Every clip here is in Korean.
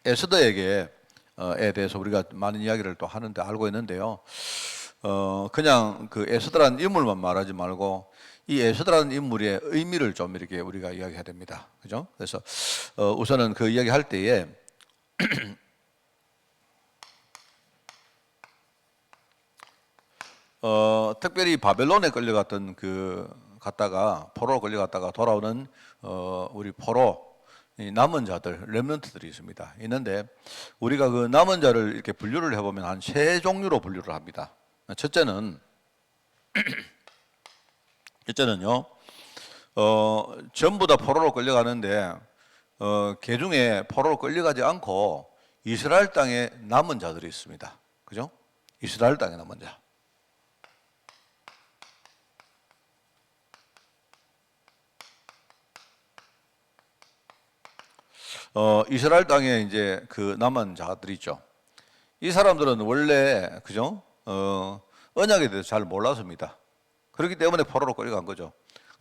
에스더에게 에 대해서 우리가 많은 이야기를 또 하는데 알고 있는데요. 그냥 그 에스더라는 인물만 말하지 말고 이 에스더라는 인물의 의미를 좀 이렇게 우리가 이야기해야 됩니다. 그죠? 그래서 우선은 그 이야기 할 때에 특별히 바벨론에 끌려갔던 갔다가 포로로 끌려갔다가 돌아오는 우리 포로 이 남은 자들 렘넌트들이 있는데 우리가 그 남은 자를 이렇게 분류를 해보면 한 세 종류로 분류를 합니다. 첫째는요, 전부 다 포로로 끌려가는데 그 중에 포로로 끌려가지 않고 이스라엘 땅에 남은 자들이 있습니다. 그죠? 이스라엘 땅에 남은 자. 이스라엘 땅에 이제 그 남은 자들이 있죠. 이 사람들은 원래 그죠? 언약에 대해서 잘 몰랐습니다. 그렇기 때문에 포로로 끌려간 거죠.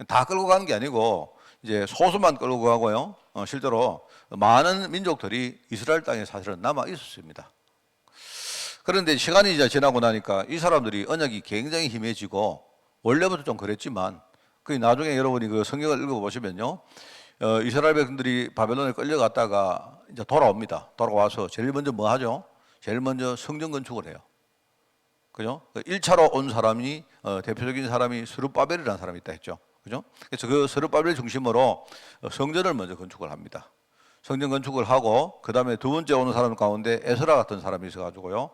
다 끌고 가는 게 아니고 이제 소수만 끌고 가고요. 실제로 많은 민족들이 이스라엘 땅에 사실은 남아 있었습니다. 그런데 시간이 이제 지나고 나니까 이 사람들이 언약이 굉장히 힘해지고 원래부터 좀 그랬지만 그 나중에 여러분이 그 성경을 읽어보시면요. 이스라엘 백성들이 바벨론에 끌려갔다가 이제 돌아옵니다. 돌아와서 제일 먼저 뭐 하죠? 제일 먼저 성전 건축을 해요. 그죠? 1차로 온 사람이 대표적인 사람이 스룹바벨이라는 사람이 있다 했죠. 그죠? 그래서 그 스룹바벨 중심으로 성전을 먼저 건축을 합니다. 성전 건축을 하고 그다음에 두 번째 오는 사람 가운데 에스라 같은 사람이 있어가지고요.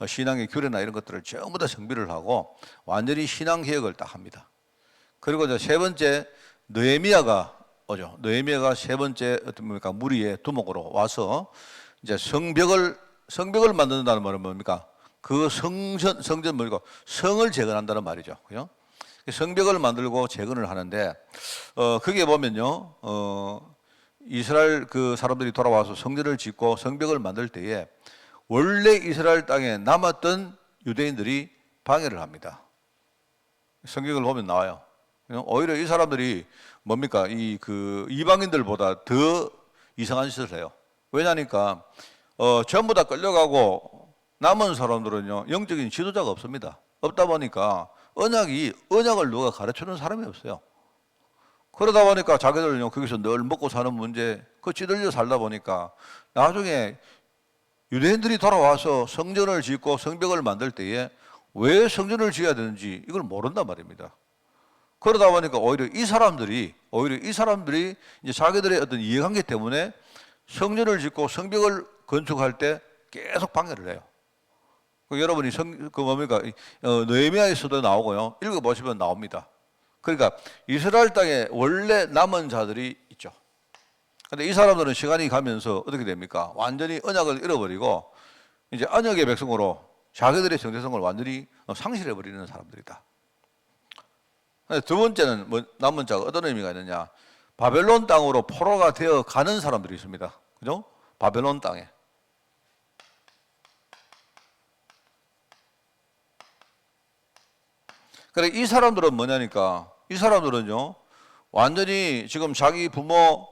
신앙의 규례나 이런 것들을 전부 다 정비를 하고 완전히 신앙 개혁을 딱 합니다. 그리고 이제 세 번째 느헤미야가 오죠. 느헤미야가 세 번째 어떤 뭡니까 무리의 두목으로 와서 이제 성벽을 만든다는 말은 뭡니까? 그 성전 뭐고 성을 재건한다는 말이죠. 그죠? 성벽을 만들고 재건을 하는데 그게 보면요. 이스라엘 그 사람들이 돌아와서 성전을 짓고 성벽을 만들 때에 원래 이스라엘 땅에 남았던 유대인들이 방해를 합니다. 성경을 보면 나와요. 오히려 이 사람들이 뭡니까? 이방인들보다 더 이상한 짓을 해요. 왜냐니까 전부 다 끌려가고 남은 사람들은요 영적인 지도자가 없습니다. 없다 보니까 언약을 누가 가르쳐주는 사람이 없어요. 그러다 보니까 자기들은요 거기서 늘 먹고 사는 문제 그 찌들려 살다 보니까 나중에 유대인들이 돌아와서 성전을 짓고 성벽을 만들 때에 왜 성전을 지어야 되는지 이걸 모른단 말입니다. 그러다 보니까 오히려 이 사람들이 이제 자기들의 어떤 이해관계 때문에 성전을 짓고 성벽을 건축할 때 계속 방해를 해요. 여러분이 느헤미야에서도 나오고요. 읽어보시면 나옵니다. 그러니까 이스라엘 땅에 원래 남은 자들이 있죠. 근데 이 사람들은 시간이 가면서 어떻게 됩니까? 완전히 언약을 잃어버리고 이제 언약의 백성으로 자기들의 정체성을 완전히 상실해버리는 사람들이다. 두 번째는 남은 자가 어떤 의미가 있느냐? 바벨론 땅으로 포로가 되어 가는 사람들이 있습니다. 그죠? 바벨론 땅에. 그래, 이 사람들은 뭐냐니까, 이 사람들은요, 완전히 지금 자기 부모,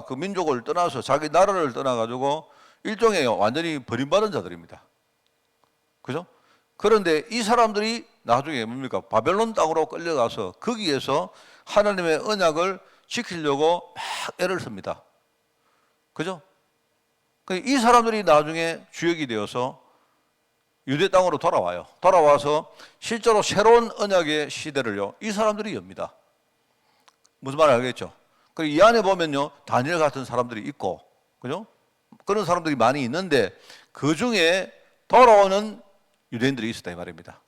그 민족을 떠나서 자기 나라를 떠나가지고 일종의 완전히 버림받은 자들입니다. 그죠? 그런데 이 사람들이 나중에 바벨론 땅으로 끌려가서 거기에서 하나님의 언약을 지키려고 막 애를 씁니다. 그죠? 이 사람들이 나중에 주역이 되어서 유대 땅으로 돌아와요. 돌아와서 실제로 새로운 언약의 시대를요, 이 사람들이 엽니다. 무슨 말인지 알겠죠? 그리고 이 안에 보면요, 다니엘 같은 사람들이 있고, 그죠? 그런 사람들이 많이 있는데, 그 중에 돌아오는 유대인들이 있었다, 이 말입니다.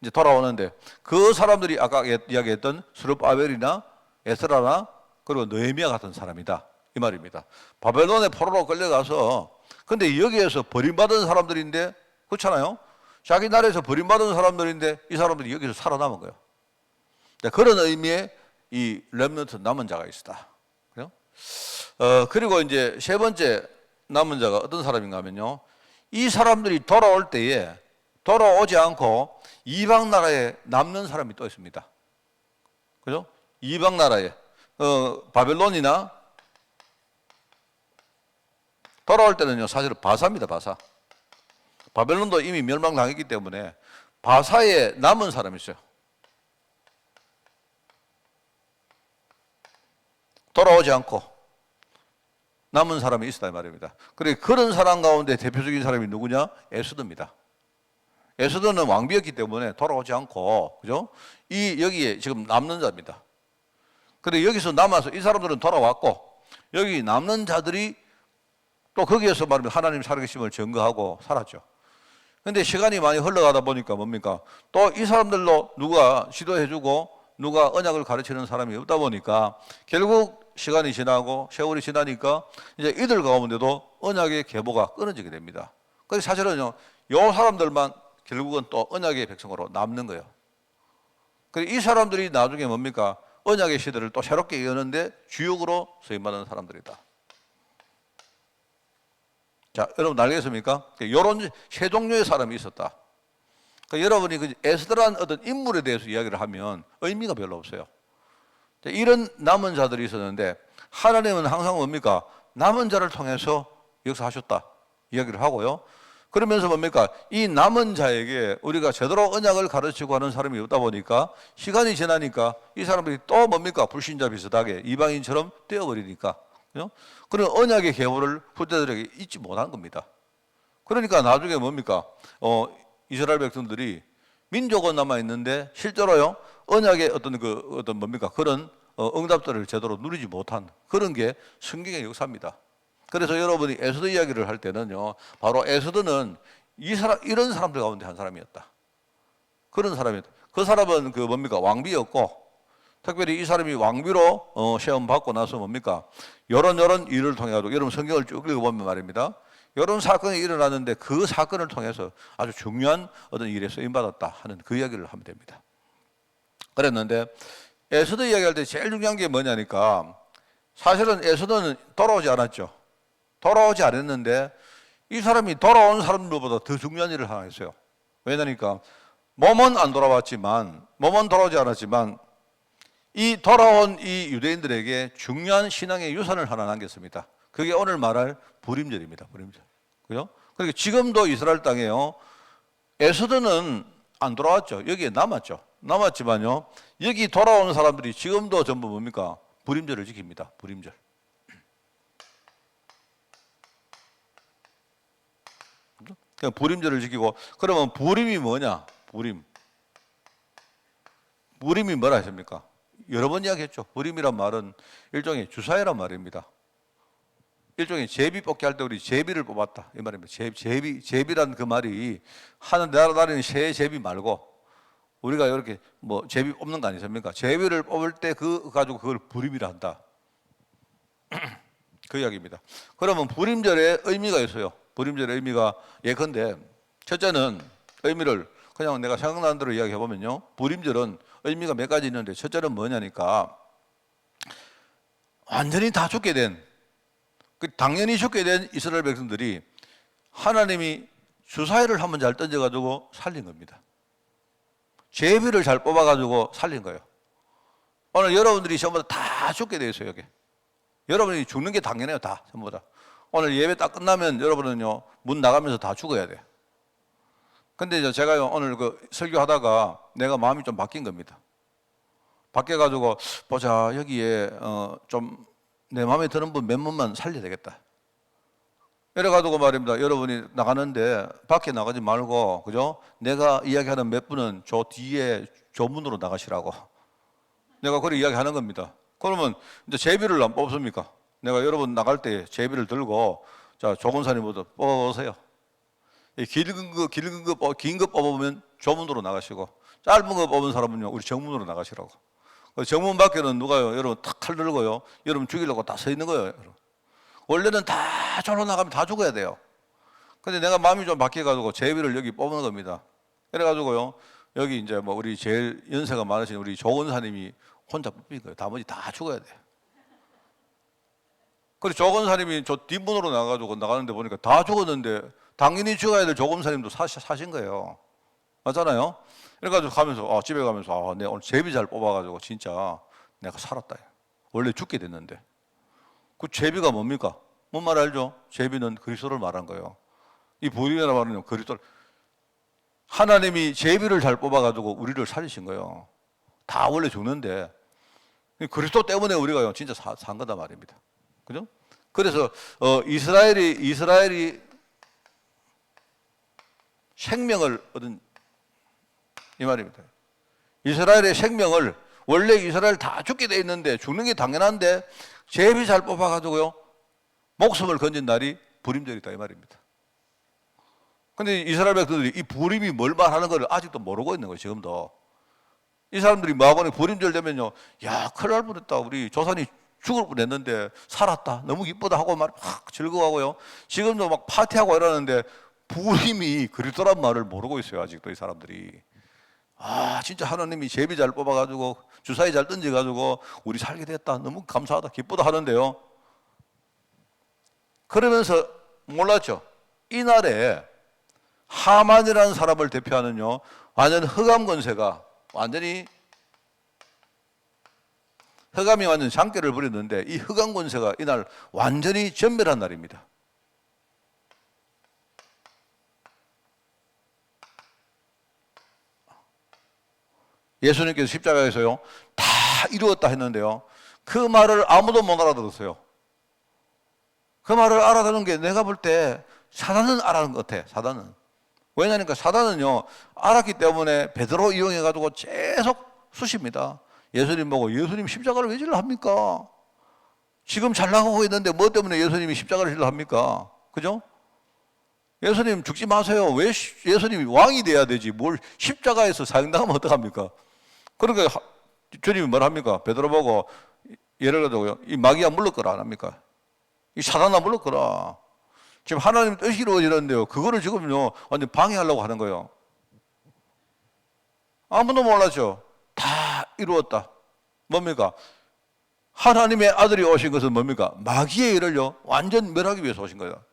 이제 돌아오는데, 그 사람들이 아까 이야기했던 스룹바벨이나 에스라나, 그리고 느헤미야 같은 사람이다. 이 말입니다. 바벨론에 포로로 끌려가서, 근데 여기에서 버림받은 사람들인데, 그렇잖아요? 자기 나라에서 버림받은 사람들인데 이 사람들이 여기서 살아남은 거예요. 그런 의미의 이 렘넌트 남은 자가 있다. 그래요? 그리고 이제 세 번째 남은 자가 어떤 사람인가 하면요. 이 사람들이 돌아올 때에 돌아오지 않고 이방 나라에 남는 사람이 또 있습니다. 그죠? 이방 나라에 바벨론이나 돌아올 때는요, 사실은 바사입니다, 바사. 바벨론도 이미 멸망당했기 때문에 바사에 남은 사람이 있어요. 돌아오지 않고 남은 사람이 있었다 이 말입니다. 그래 그런 사람 가운데 대표적인 사람이 누구냐? 에스더입니다. 에스더는 왕비였기 때문에 돌아오지 않고, 그죠? 여기에 지금 남는 자입니다. 그런데 여기서 남아서 이 사람들은 돌아왔고, 여기 남는 자들이 또 거기에서 말하면 하나님 살아계심을 증거하고 살았죠. 근데 시간이 많이 흘러가다 보니까 뭡니까? 또 이 사람들로 누가 지도해주고 누가 언약을 가르치는 사람이 없다 보니까 결국 시간이 지나고 세월이 지나니까 이제 이들 가운데도 언약의 계보가 끊어지게 됩니다. 그래서 사실은요, 요 사람들만 결국은 또 언약의 백성으로 남는 거예요. 그래서 이 사람들이 나중에 뭡니까? 언약의 시대를 또 새롭게 여는데 주역으로 서임받는 사람들이다. 자, 여러분 알겠습니까? 이런 세 종류의 사람이 있었다. 그러니까 여러분이 그 에스더라는 어떤 인물에 대해서 이야기를 하면 의미가 별로 없어요. 이런 남은 자들이 있었는데 하나님은 항상 뭡니까? 남은 자를 통해서 역사하셨다 이야기를 하고요. 그러면서 뭡니까? 이 남은 자에게 우리가 제대로 언약을 가르치고 하는 사람이 없다 보니까 시간이 지나니까 이 사람들이 또 뭡니까? 불신자 비슷하게 이방인처럼 되어버리니까, 그런 언약의 계보를 후대들에게 잊지 못한 겁니다. 그러니까 나중에 뭡니까? 이스라엘 백성들이 민족은 남아 있는데 실제로요 언약의 어떤 뭡니까? 그런 응답들을 제대로 누리지 못한 그런 게 성경의 역사입니다. 그래서 여러분이 에스더 이야기를 할 때는요, 바로 에스더는 이런 사람들 가운데 한 사람이었다. 그런 사람이었다. 그 사람은 그 뭡니까? 왕비였고, 특별히 이 사람이 왕비로 시험 받고 나서 뭡니까? 이런 일을 통해 가지고 여러분 성경을 쭉 읽어보면 말입니다. 이런 사건이 일어났는데 그 사건을 통해서 아주 중요한 어떤 일에 쓰임받았다 하는 그 이야기를 하면 됩니다. 그랬는데 에스더 이야기할 때 제일 중요한 게 뭐냐니까, 사실은 에스더는 돌아오지 않았죠. 돌아오지 않았는데 이 사람이 돌아온 사람들보다 더 중요한 일을 하나 했어요. 왜냐니까 몸은 안 돌아왔지만, 몸은 돌아오지 않았지만 이 돌아온 이 유대인들에게 중요한 신앙의 유산을 하나 남겼습니다. 그게 오늘 말할 부림절입니다. 부림절. 그죠? 그러니까 지금도 이스라엘 땅에요, 에스더는 안 돌아왔죠. 여기에 남았죠. 남았지만요, 여기 돌아오는 사람들이 지금도 전부 뭡니까? 부림절을 지킵니다. 부림절. 그냥 부림절을 지키고, 그러면 부림이 뭐냐? 부림이 뭐라 했습니까? 여러 번 이야기했죠. 부림이란 말은 일종의 주사위란 말입니다. 일종의 제비 뽑기 할 때 우리 제비를 뽑았다 이 말입니다. 제비란 그 말이 하는 나라는 새 제비 말고 우리가 이렇게 뭐 제비 뽑는 거 아니십니까? 제비를 뽑을 때 그 가지고 그걸 부림이라 한다. 그 이야기입니다. 그러면 부림절의 의미가 있어요. 부림절의 의미가 예컨대 첫째는 의미를 그냥 내가 생각나는 대로 이야기해 보면요, 부림절은 의미가 몇 가지 있는데 첫째는 뭐냐니까, 완전히 다 죽게 된, 당연히 죽게 된 이스라엘 백성들이 하나님이 주사위를 한번 잘 던져가지고 살린 겁니다. 제비를 잘 뽑아가지고 살린 거예요. 오늘 여러분들이 전부 다 죽게 돼 있어요. 여기 여러분이 죽는 게 당연해요. 다 전부 다. 오늘 예배 딱 끝나면 여러분은요 문 나가면서 다 죽어야 돼. 근데 이제 제가요 오늘 그 설교하다가 내가 마음이 좀 바뀐 겁니다. 바뀌어가지고 보자, 여기에 좀 내 마음에 드는 분 몇 분만 살려야 되겠다. 이래가지고 말입니다. 여러분이 나가는데 밖에 나가지 말고, 그죠? 내가 이야기하는 몇 분은 저 뒤에 저 문으로 나가시라고. 내가 그렇게 이야기하는 겁니다. 그러면 이제 제비를 안 뽑습니까? 내가 여러분 나갈 때 제비를 들고, 자, 조건사님부터 뽑아보세요. 긴 거 뽑으면 저 문으로 나가시고, 짧은 거 뽑은 사람은요, 우리 정문으로 나가시라고. 정문 밖에는 누가요? 여러분 탁 칼 들고요, 여러분 죽이려고 다 서 있는 거예요. 여러분. 원래는 다 저로 나가면 다 죽어야 돼요. 근데 내가 마음이 좀 바뀌어가지고 제비를 여기 뽑는 겁니다. 그래가지고요, 여기 이제 뭐 우리 제일 연세가 많으신 우리 조건사님이 혼자 뽑힌 거예요. 나머지 다 죽어야 돼요. 그래서 조건사님이 저 뒷문으로 나가가지고 나가는데 보니까 다 죽었는데 당연히 죽어야 될 조건사님도 사신 거예요. 맞잖아요? 그래가지고 가면서, 집에 가면서, 내가 오늘 제비 잘 뽑아가지고 진짜 내가 살았다. 원래 죽게 됐는데. 그 제비가 뭡니까? 뭔 말 알죠? 제비는 그리스도를 말한 거예요. 이 부림이라 말은요, 그리스도를. 하나님이 제비를 잘 뽑아가지고 우리를 살리신 거예요. 다 원래 죽는데 그리스도 때문에 우리가 진짜 산 거다 말입니다. 그죠? 그래서 이스라엘이 생명을 얻은 이 말입니다. 이스라엘의 생명을 원래 이스라엘 다 죽게 돼 있는데 죽는 게 당연한데 제비 잘 뽑아가지고요 목숨을 건진 날이 부림절이다 이 말입니다. 근데 이스라엘 백성들이 이 부림이 뭘 말하는 걸 아직도 모르고 있는 거예요. 지금도 이 사람들이 마하고는 부림절 되면요, 야 큰일 날 뻔했다, 우리 조상이 죽을 뻔했는데 살았다, 너무 기쁘다 하고 막 즐거워하고요. 지금도 막 파티하고 이러는데 부림이 그리스도란 말을 모르고 있어요. 아직도 이 사람들이. 아 진짜 하나님이 제비 잘 뽑아가지고 주사위 잘 던져가지고 우리 살게 됐다, 너무 감사하다, 기쁘다 하는데요, 그러면서 몰랐죠. 이날에 하만이라는 사람을 대표하는요 완전 흑암 권세가 완전히 흑암이 완전 장깨를 부렸는데 이 흑암 권세가 이날 완전히 전멸한 날입니다. 예수님께서 십자가에서요 다 이루었다 했는데요 그 말을 아무도 못 알아들었어요. 그 말을 알아듣는 게 내가 볼 때 사단은 알아듣는 것 같아. 사단은. 왜냐니까 사단은요 알았기 때문에 베드로 이용해가지고 계속 쑤십니다. 예수님 보고 예수님 십자가를 왜 질러 합니까? 지금 잘 나가고 있는데 뭐 때문에 예수님이 십자가를 질러 합니까? 그죠? 예수님 죽지 마세요. 왜 예수님이 왕이 돼야 되지 뭘 십자가에서 사형당하면 어떡합니까? 그러니까 주님이 뭘 합니까? 베드로 보고 예를 들어서요 이 마귀야 물러거라 안 합니까? 이 사단아 물러거라. 지금 하나님 뜻이 이루어지는데요 그거를 지금요 완전 방해하려고 하는 거예요. 아무도 몰랐죠. 다 이루었다. 뭡니까? 하나님의 아들이 오신 것은 뭡니까? 마귀의 일을요 완전 멸하기 위해서 오신 거예요.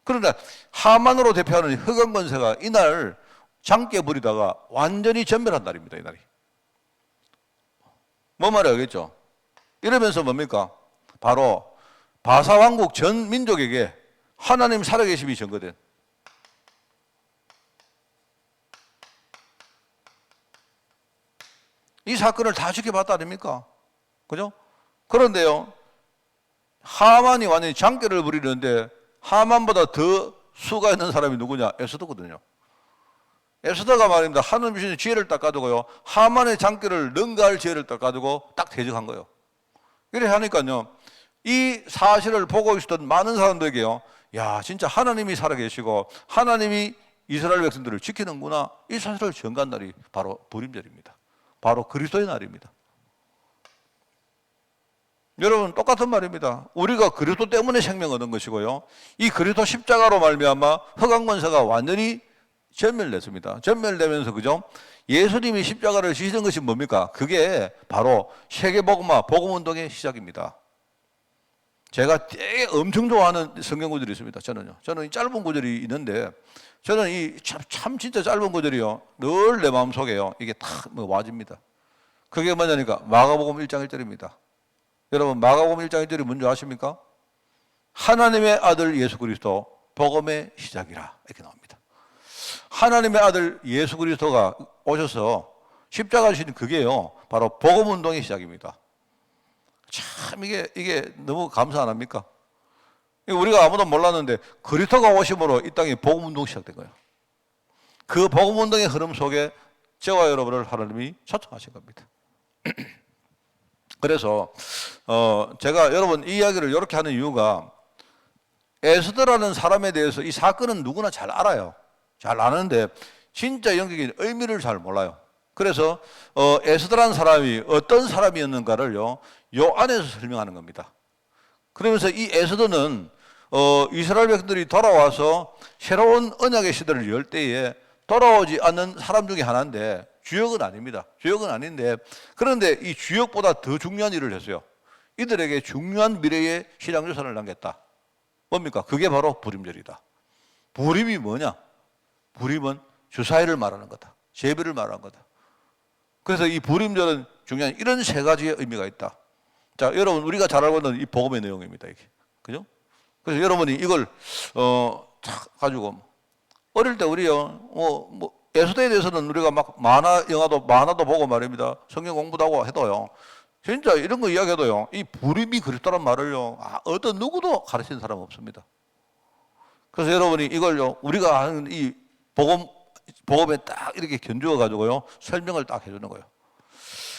그러나 하만으로 대표하는 흑암 권세가 이날 장깨 부리다가 완전히 전멸한 날입니다. 이날이. 뭔 말이 알겠죠? 이러면서 뭡니까? 바로 바사왕국 전 민족에게 하나님 살아계심이 증거된, 이 사건을 다 지켜봤다 아닙니까? 그죠? 그런데요 하만이 완전히 장깨를 부리는데 하만보다 더 수가 있는 사람이 누구냐? 에스더거든요. 에스더가 말입니다. 하늘 주신 지혜를 딱 가지고요 하만의 장깨를 능가할 지혜를 딱 가지고 딱 대적한 거예요. 이렇게 하니까요 이 사실을 보고 있었던 많은 사람들에게요 야 진짜 하나님이 살아계시고 하나님이 이스라엘 백성들을 지키는구나, 이 사실을 증거한 날이 바로 부림절입니다. 바로 그리스도의 날입니다. 여러분 똑같은 말입니다. 우리가 그리스도 때문에 생명 얻은 것이고요 이 그리스도 십자가로 말미암아 흑암 권세가 완전히 전멸됐습니다. 전멸되면서 그죠? 예수님이 십자가를 지신 것이 뭡니까? 그게 바로 세계복음화 복음운동의 시작입니다. 제가 되게 엄청 좋아하는 성경 구절이 있습니다. 저는 이 짧은 구절이 있는데 저는 이 참 진짜 짧은 구절이요 늘 내 마음속에요 이게 딱 와집니다. 그게 뭐냐니까 마가복음 1장 1절입니다. 여러분 마가복음 1장 1절이 뭔지 아십니까? 하나님의 아들 예수 그리스도 복음의 시작이라 이렇게 나옵니다. 하나님의 아들 예수 그리스도가 오셔서 십자가 지신 그게요 바로 복음운동의 시작입니다. 참 이게 너무 감사 안 합니까? 우리가 아무도 몰랐는데 그리스도가 오심으로 이 땅에 복음운동이 시작된 거예요. 그 복음운동의 흐름 속에 저와 여러분을 하나님이 초청하신 겁니다. 그래서 제가 여러분 이 이야기를 이렇게 하는 이유가 에스더라는 사람에 대해서 이 사건은 누구나 잘 알아요. 잘 아는데 진짜 영적인 의미를 잘 몰라요. 그래서 에스더라는 사람이 어떤 사람이었는가를요 요 안에서 설명하는 겁니다. 그러면서 이 에스더는 이스라엘 백성들이 돌아와서 새로운 언약의 시대를 열 때에 돌아오지 않는 사람 중에 하나인데 주역은 아닙니다. 주역은 아닌데 그런데 이 주역보다 더 중요한 일을 했어요. 이들에게 중요한 미래의 신앙유산을 남겼다. 뭡니까? 그게 바로 부림절이다. 부림이 뭐냐? 부림은 주사위를 말하는 거다. 제비를 말하는 거다. 그래서 이 부림절은 중요한 이런 세 가지의 의미가 있다. 자, 여러분 우리가 잘 알고 있는 이 복음의 내용입니다. 이게. 그죠? 그래서 여러분이 이걸 탁 가지고 어릴 때 우리요 뭐 예수대에 대해서는 우리가 막 만화도 보고 말입니다. 성경 공부도 하고 해도요. 진짜 이런 거 이야기해도요. 이 불임이 그립다는 말을요. 어떤 누구도 가르치는 사람 없습니다. 그래서 여러분이 이걸요. 우리가 하는 이 복음에 딱 이렇게 견주어 가지고요. 설명을 딱 해주는 거예요.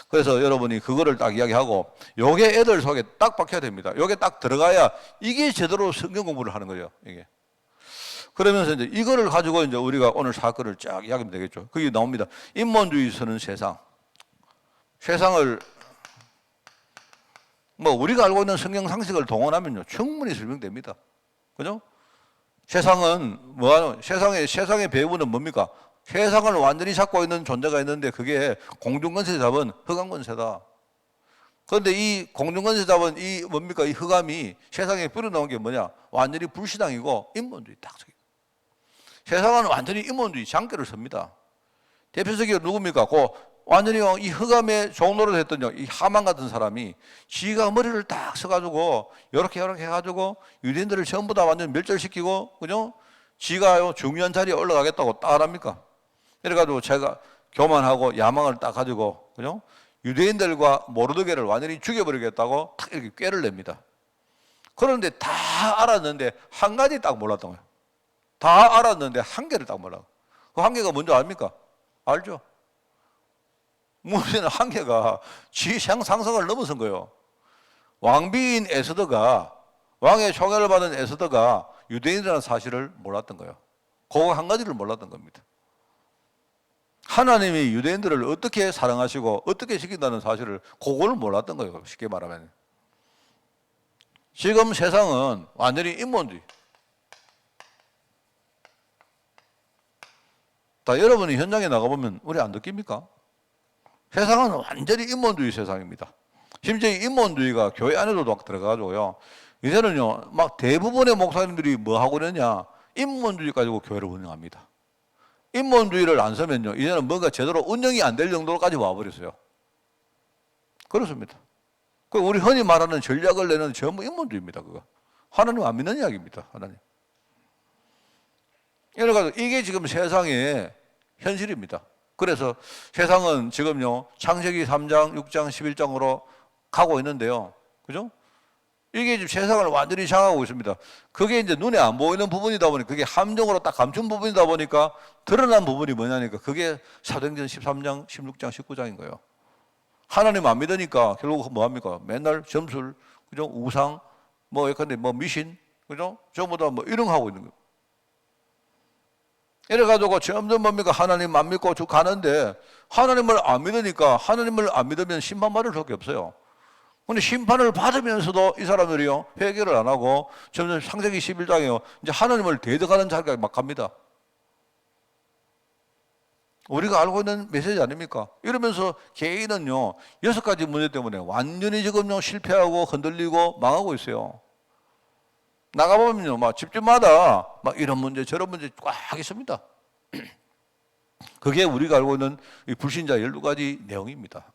그래서 여러분이 그거를 딱 이야기하고 요게 애들 속에 딱 박혀야 됩니다. 요게 딱 들어가야 이게 제대로 성경 공부를 하는 거예요. 이게. 그러면서 이제 이거를 가지고 이제 우리가 오늘 사건을 쫙 이야기하면 되겠죠. 그게 나옵니다. 인본주의 서는 세상. 세상을 뭐 우리가 알고 있는 성경 상식을 동원하면요. 충분히 설명됩니다. 그죠? 세상은 뭐하는 세상의 배후는 뭡니까? 세상을 완전히 잡고 있는 존재가 있는데 그게 공중권세 잡은 흑암권세다. 그런데 이 공중권세 잡은 이 뭡니까? 이 흑암이 세상에 뿌려놓은 게 뭐냐? 완전히 불신앙이고 인본주의 딱 저기. 세상은 완전히 인본주의 장기를 섭니다. 대표적인 누굽니까? 완전히 이 흑암의 종로를 했던 이 하만 같은 사람이 지가 머리를 딱 써가지고 요렇게 해가지고 유대인들을 전부 다 완전 멸절시키고 그죠? 지가 중요한 자리에 올라가겠다고 딱 합니까? 그래가지고 제가 교만하고 야망을 딱 가지고 그죠? 유대인들과 모르드게를 완전히 죽여버리겠다고 딱 이렇게 꾀를 냅니다. 그런데 다 알았는데 한 가지 딱 몰랐던 거예요. 다 알았는데 한 개를 딱 몰라. 그 한 개가 뭔지 압니까? 알죠? 문제는 한 개가 지 상상을 넘어선 거예요. 왕비인 에스더가 왕의 총애를 받은 에스더가 유대인이라는 사실을 몰랐던 거예요. 그거 한 가지를 몰랐던 겁니다. 하나님이 유대인들을 어떻게 사랑하시고 어떻게 시킨다는 사실을 그걸 몰랐던 거예요. 쉽게 말하면. 지금 세상은 완전히 인본주의. 다 여러분이 현장에 나가보면 우리 안 느낍니까? 세상은 완전히 인본주의 세상입니다. 심지어 인본주의가 교회 안에도 막 들어가가지고요. 이제는요, 막 대부분의 목사님들이 뭐 하고 있느냐? 인본주의 가지고 교회를 운영합니다. 인본주의를 안 서면요, 이제는 뭔가 제대로 운영이 안 될 정도로까지 와버렸어요. 그렇습니다. 우리 흔히 말하는 전략을 내는 전부 인본주의입니다, 그거. 하나님 안 믿는 이야기입니다, 하나님. 이래가지고 이게 지금 세상의 현실입니다. 그래서 세상은 지금요, 창세기 3장, 6장, 11장으로 가고 있는데요. 그죠? 이게 지금 세상을 완전히 장악하고 있습니다. 그게 이제 눈에 안 보이는 부분이다 보니까, 그게 함정으로 딱 감춘 부분이다 보니까 드러난 부분이 뭐냐니까, 그게 사도행전 13장, 16장, 19장인 거예요. 하나님 안 믿으니까 결국 뭐 합니까? 맨날 점술, 그죠? 우상, 뭐 예컨대 뭐 미신, 그죠? 전부 다 뭐 이런 거 하고 있는 거예요. 이래가지고 점점 뭡니까? 하나님 안 믿고 쭉 가는데, 하나님을 안 믿으니까, 하나님을 안 믿으면 심판받을 수밖에 없어요. 근데 심판을 받으면서도 이 사람들이요, 회개를 안 하고 점점 창세기 11장에요, 이제 하나님을 대적하는 자리가 막 갑니다. 우리가 알고 있는 메시지 아닙니까? 이러면서 개인은요, 6가지 문제 때문에 완전히 지금요, 실패하고 흔들리고 망하고 있어요. 나가보면요, 막 집집마다 막 이런 문제 저런 문제 꽉 있습니다. 그게 우리가 알고 있는 이 불신자 12가지 내용입니다.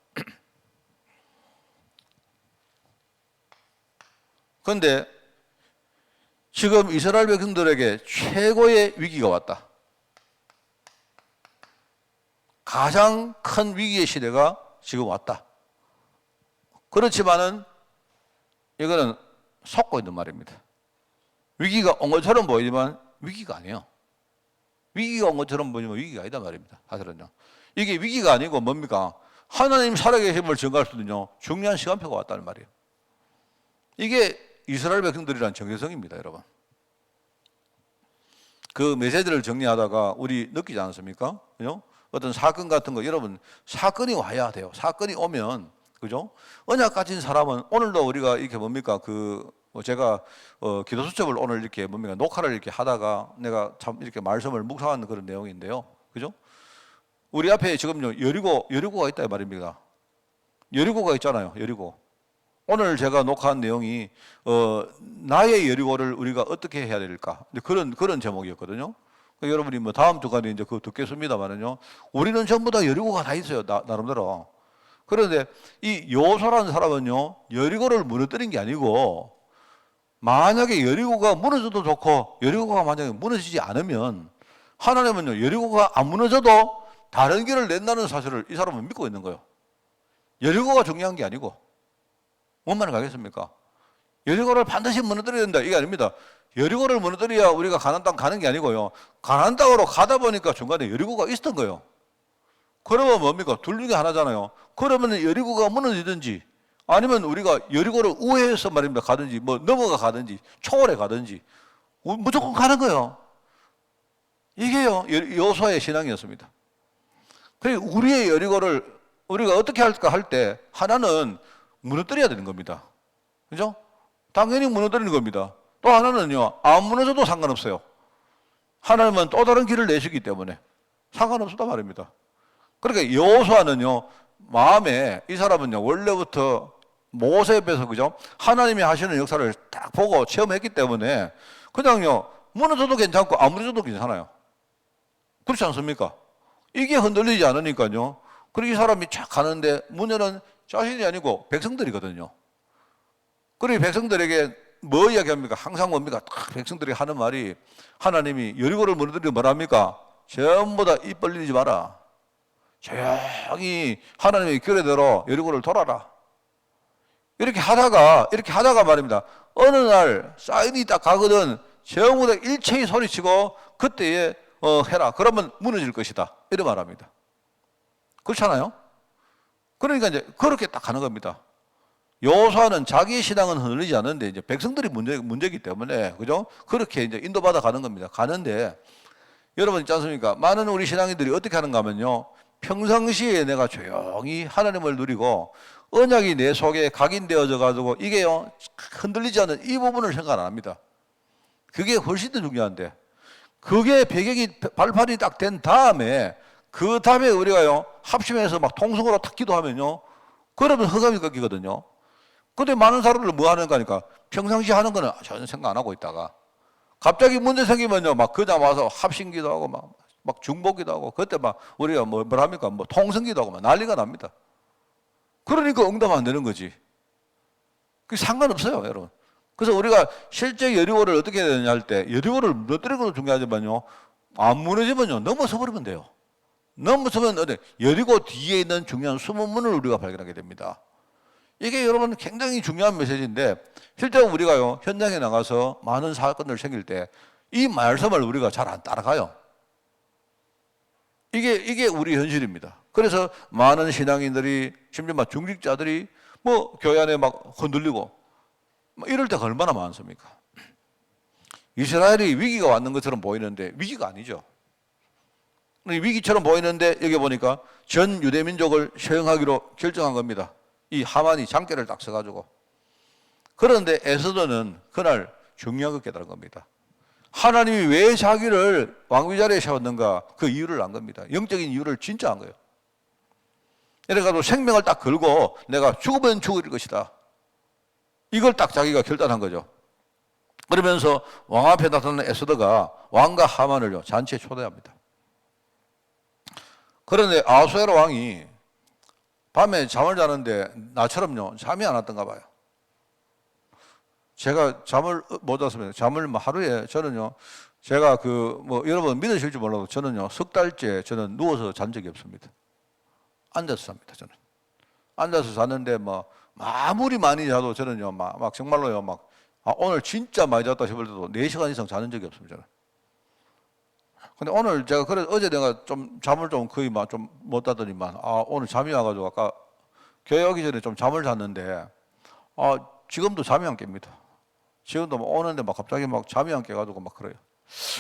그런데 지금 이스라엘 백성들에게 최고의 위기가 왔다. 가장 큰 위기의 시대가 지금 왔다. 그렇지만은 이거는 속고 있는 말입니다. 위기가 온 것처럼 보이지만 위기가 아니에요. 위기가 온 것처럼 보이지만 위기가 아니다 말입니다. 사실은요. 이게 위기가 아니고 뭡니까? 하나님 살아계심을 증거할 수 있는 중요한 시간표가 왔다는 말이에요. 이게 이스라엘 백성들이란 정체성입니다, 여러분. 그 메시지를 정리하다가 우리 느끼지 않습니까? 그죠? 어떤 사건 같은 거, 여러분, 사건이 와야 돼요. 사건이 오면, 그죠? 언약 가진 사람은 오늘도 우리가 이렇게 뭡니까? 제가 기도 수첩을 오늘 이렇게 뭡니까? 녹화를 이렇게 하다가 내가 참 이렇게 말씀을 묵상하는 그런 내용인데요. 그죠? 우리 앞에 지금요, 여리고가 있다 이 말입니다. 여리고가 있잖아요, 여리고. 오늘 제가 녹화한 내용이 나의 여리고를 우리가 어떻게 해야 될까? 그런 제목이었거든요. 여러분이 뭐 다음 주간에 이제 그거 듣겠습니다만은요. 우리는 전부 다 여리고가 다 있어요, 나름대로. 그런데 이 요소라는 사람은요, 여리고를 무너뜨린 게 아니고 만약에 여리고가 무너져도 좋고 여리고가 만약에 무너지지 않으면 하나님은요 여리고가 안 무너져도 다른 길을 낸다는 사실을 이 사람은 믿고 있는 거예요. 여리고가 중요한 게 아니고 뭔 말을 가겠습니까? 여리고를 반드시 무너뜨려야 된다 이게 아닙니다. 여리고를 무너뜨려야 우리가 가나안 땅 가는 게 아니고요. 가나안 땅으로 가다 보니까 중간에 여리고가 있었던 거예요. 그러면 뭡니까? 둘 중에 하나잖아요. 그러면 여리고가 무너지든지 아니면 우리가 여리고를 우회해서 말입니다. 가든지 뭐 넘어가 가든지 초월해 가든지 무조건 가는 거예요. 이게요 여호수아의 신앙이었습니다. 그래서 우리의 여리고를 우리가 어떻게 할까 할 때 하나는 무너뜨려야 되는 겁니다. 그죠? 당연히 무너뜨리는 겁니다. 또 하나는요 안 무너져도 상관없어요. 하나님은 또 다른 길을 내시기 때문에 상관없었단 말입니다. 그러니까 여호수아는요 마음에 이 사람은요 원래부터 모세 앞에서 그죠 하나님이 하시는 역사를 딱 보고 체험했기 때문에 그냥요 무너져도 괜찮고 안 무너져도 괜찮아요. 그렇지 않습니까? 이게 흔들리지 않으니까요. 그리고 이 사람이 쫙 가는데 문제는 자신이 아니고 백성들이거든요. 그리고 백성들에게 뭐 이야기합니까? 항상 뭡니까? 딱 백성들이 하는 말이 하나님이 여리고를 무너뜨리고 뭐랍니까? 전부 다 입 벌리지 마라. 조용히 하나님의 규례대로 여리고를 돌아라. 이렇게 하다가 말입니다. 어느 날 사인이 딱 가거든 전부 다 일체히 소리치고 그때에 해라. 그러면 무너질 것이다. 이런 말합니다. 그렇잖아요? 그러니까 이제 그렇게 딱 가는 겁니다. 여호수아는 자기의 신앙은 흔들리지 않는데 이제 백성들이 문제이기 때문에 그죠? 그렇게 이제 인도받아 가는 겁니다. 가는데 여러분 있지 않습니까? 많은 우리 신앙인들이 어떻게 하는가 하면요. 평상시에 내가 조용히 하나님을 누리고 언약이 내 속에 각인되어져 가지고 이게요 흔들리지 않는 이 부분을 생각 안 합니다. 그게 훨씬 더 중요한데 그게 배경이 발판이 딱 된 다음에 그 다음에 우리가요 합심해서 막 통성으로 탁 기도하면요 그러면 흑암이 꺾이거든요. 근데 많은 사람들은 뭐 하는 거니까 평상시 하는 거는 전혀 생각 안 하고 있다가 갑자기 문제 생기면요 막 그냥 와서 합심기도 하고 막 중보기도 하고 그때 막 우리가 뭐랍니까 뭐 통성기도 하고 막 난리가 납니다. 그러니까 응답 안 되는 거지. 그게 상관없어요 여러분. 그래서 우리가 실제 여리고를 어떻게 해야 되느냐 할 때 여리고를 무너뜨리는 것도 중요하지만요 안 무너지면요 넘어서 버리면 돼요. 넘어서면 여리고 뒤에 있는 중요한 숨은 문을 우리가 발견하게 됩니다. 이게 여러분 굉장히 중요한 메시지인데 실제로 우리가요 현장에 나가서 많은 사건들 생길 때 이 말씀을 우리가 잘 안 따라가요. 이게 우리 현실입니다. 그래서 많은 신앙인들이 심지어 막 중직자들이 뭐 교회 안에 막 흔들리고 이럴 때가 얼마나 많습니까? 이스라엘이 위기가 왔는 것처럼 보이는데 위기가 아니죠. 위기처럼 보이는데 여기 보니까 전 유대 민족을 처형하기로 결정한 겁니다. 이 하만이 장대를 딱 써가지고. 그런데 에스더는 그날 중요한 걸 깨달은 겁니다. 하나님이 왜 자기를 왕위 자리에 세웠는가 그 이유를 안 겁니다. 영적인 이유를 진짜 안 거예요. 이래가지고 생명을 딱 걸고 내가 죽으면 죽을 것이다. 이걸 딱 자기가 결단한 거죠. 그러면서 왕 앞에 나타나는 에스더가 왕과 하만을요 잔치에 초대합니다. 그런데 아하수에로 왕이 밤에 잠을 자는데 나처럼요 잠이 안 왔던가 봐요. 제가 잠을 못 잤습니다. 잠을 하루에 저는요 제가 여러분 믿으실지 몰라도 저는요 석 달째 저는 누워서 잔 적이 없습니다. 앉아서 잡니다. 저는 앉아서 잤는데 아무리 많이 자도 저는요 막 정말로요 오늘 진짜 많이 잤다 싶을 때도 4시간 이상 자는 적이 없습니다. 저는. 근데 오늘 제가 어제 내가 좀 잠을 좀 거의 좀 못 자더니만 오늘 잠이 와가지고 아까 교회 오기 전에 좀 잠을 잤는데 지금도 잠이 안 깹니다. 지금도 오는데 갑자기 잠이 안 깨가지고 그래요.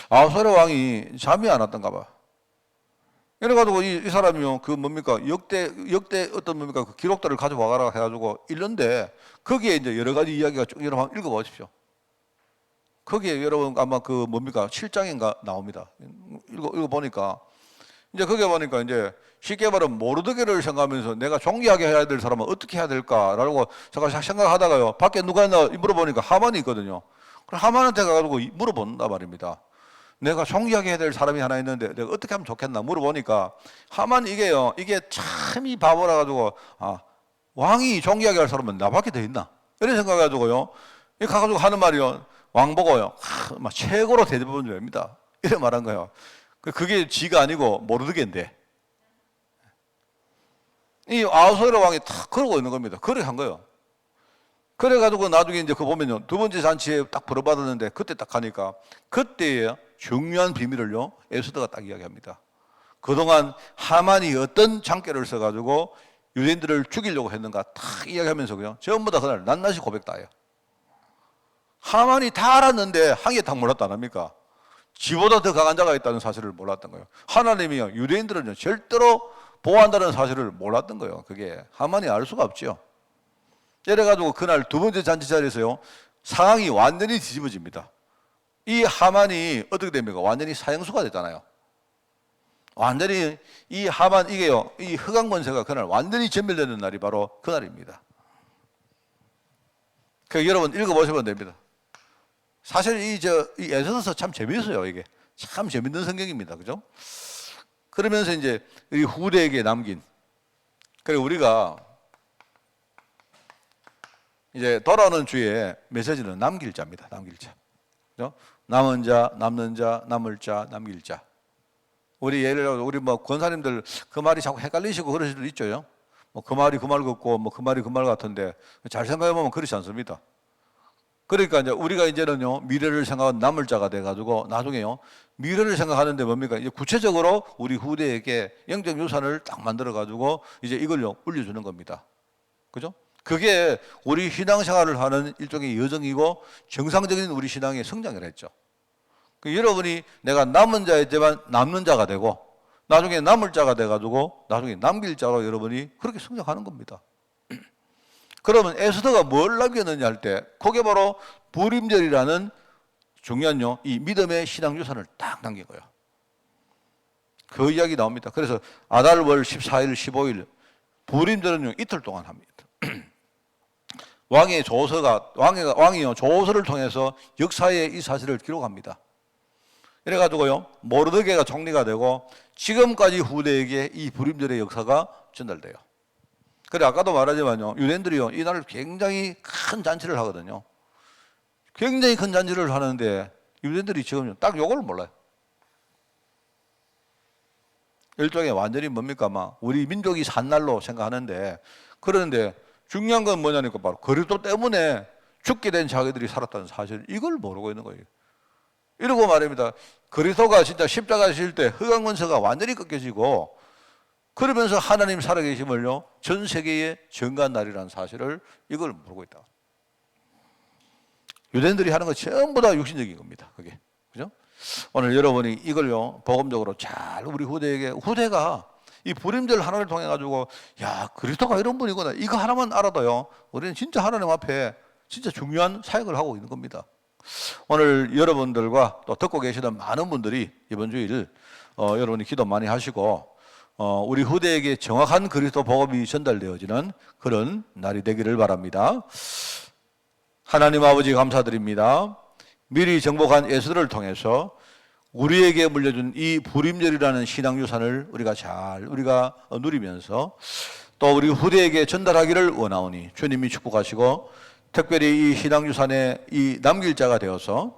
아하수에로 왕이 잠이 안 왔던가 봐. 이래가지고 이 사람이요 역대 어떤 그 기록들을 가져와가라 해가지고 읽는데 거기에 이제 여러 가지 이야기가 쭉 여러분 한번 읽어보십시오. 거기에 여러분 아마 7장인가 나옵니다. 읽어보니까 이제 거기에 보니까 이제 쉽게 말하면 모르드게를 생각하면서 내가 존귀하게 해야 될 사람은 어떻게 해야 될까라고 제가 생각하다가요 밖에 누가 있나 물어보니까 하만이 있거든요. 그럼 하만한테 가가지고 물어본단 말입니다. 내가 존귀하게 해야 될 사람이 하나 있는데 내가 어떻게 하면 좋겠나 물어보니까 하만 이게 참 이 바보라 가지고 왕이 존귀하게 할 사람은 나밖에 더 있나 이런 생각해가지고요 이 가가지고 하는 말이요. 왕보고요. 막 최고로 대접은 됩니다. 이래 말한 거예요. 그게 지가 아니고 모르드게인데. 이 아하수에로 왕이 탁 그러고 있는 겁니다. 그렇게 한 거예요. 그래가지고 나중에 이제 그 보면요. 두 번째 잔치에 딱 벌어받았는데 그때 딱 가니까 그때의 중요한 비밀을요. 에스더가 딱 이야기합니다. 그동안 하만이 어떤 장깨를 써가지고 유대인들을 죽이려고 했는가 딱 이야기하면서요. 전부 다 그날 낱낱이 고백 다 해요. 하만이 다 알았는데 한 개 딱 몰랐다 안 합니까? 지보다 더 강한 자가 있다는 사실을 몰랐던 거예요. 하나님이요. 유대인들은 절대로 보호한다는 사실을 몰랐던 거예요. 그게 하만이 알 수가 없죠. 이래가지고 그날 두 번째 잔치 자리에서요. 상황이 완전히 뒤집어집니다. 이 하만이 어떻게 됩니까? 완전히 사형수가 됐잖아요. 완전히 이 하만 이게요. 이 흑암권세가 그날 완전히 전멸되는 날이 바로 그날입니다. 그 여러분 읽어보시면 됩니다. 사실 이 에스더서 참 재미있어요. 이게 참 재밌는 성경입니다. 그죠? 그러면서 이제 우리 후대에게 남긴 그래 우리가 이제 돌아오는 주에 메시지는 남길 자입니다. 남길 자. 그죠? 남은 자, 남는 자, 남을 자, 남길 자. 우리 예를 들어 우리 뭐 권사님들 그 말이 자꾸 헷갈리시고 그러실 수도 있죠. 뭐 그 말이 그 말 같고 뭐 그 말이 그 말 같은데 잘 생각해 보면 그렇지 않습니다. 그러니까 이제 우리가 이제는요 미래를 생각하는 남을 자가 돼가지고 나중에요 미래를 생각하는데 뭡니까 이제 구체적으로 우리 후대에게 영적 유산을 딱 만들어 가지고 이제 이걸요 올려주는 겁니다. 그죠? 그게 우리 신앙생활을 하는 일종의 여정이고 정상적인 우리 신앙의 성장을 했죠. 여러분이 내가 남은 자였지만 남는 자가 되고 나중에 남을 자가 돼가지고 나중에 남길 자로 여러분이 그렇게 성장하는 겁니다. 그러면 에스더가 뭘 남겼느냐 할 때 그게 바로 불임절이라는 중요한요 이 믿음의 신앙 유산을 딱 남긴 거예요. 그 이야기 나옵니다. 그래서 아달월 14일 15일 불임절은요 이틀 동안 합니다. 왕이요 조서를 통해서 역사에 이 사실을 기록합니다. 이래가지고요 모르드게가 총리가 되고 지금까지 후대에게 이 불임절의 역사가 전달돼요. 그래 아까도 말하지만요 유대인들이요 이날을 굉장히 큰 잔치를 하거든요. 굉장히 큰 잔치를 하는데 유대인들이 지금 딱 요걸 몰라요. 일종의 완전히 뭡니까 막 우리 민족이 산 날로 생각하는데 그런데 중요한 건 뭐냐니까 바로 그리스도 때문에 죽게 된 자기들이 살았다는 사실 이걸 모르고 있는 거예요. 이러고 말입니다. 그리스도가 진짜 십자가 질 때 흑암권세가 완전히 꺾여지고 그러면서 하나님 살아계심을요 전 세계에 증거한 날이라는 사실을 이걸 모르고 있다. 유대인들이 하는 거 전부 다 육신적인 겁니다. 그게 그죠? 오늘 여러분이 이걸요 복음적으로 잘 우리 후대가 이 불임절 하나를 통해 가지고 야 그리스도가 이런 분이구나 이거 하나만 알아도요 우리는 진짜 하나님 앞에 진짜 중요한 사역을 하고 있는 겁니다. 오늘 여러분들과 또 듣고 계시던 많은 분들이 이번 주일 여러분이 기도 많이 하시고 우리 후대에게 정확한 그리스도 복음이 전달되어지는 그런 날이 되기를 바랍니다. 하나님 아버지 감사드립니다. 미리 정복한 에스더를 통해서 우리에게 물려준 이 불임절이라는 신앙유산을 우리가 누리면서 또 우리 후대에게 전달하기를 원하오니 주님이 축복하시고 특별히 이 신앙유산에 이 남길 자가 되어서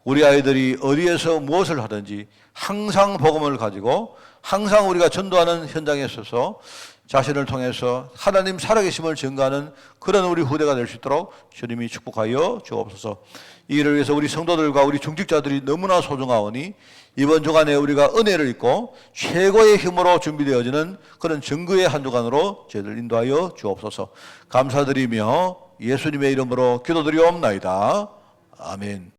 우리 아이들이 어디에서 무엇을 하든지 항상 복음을 가지고 항상 우리가 전도하는 현장에 서서 자신을 통해서 하나님 살아계심을 증거하는 그런 우리 후대가 될 수 있도록 주님이 축복하여 주옵소서. 이 일을 위해서 우리 성도들과 우리 중직자들이 너무나 소중하오니 이번 주간에 우리가 은혜를 입고 최고의 힘으로 준비되어지는 그런 증거의 한 주간으로 저희들 인도하여 주옵소서. 감사드리며 예수님의 이름으로 기도드리옵나이다. 아멘.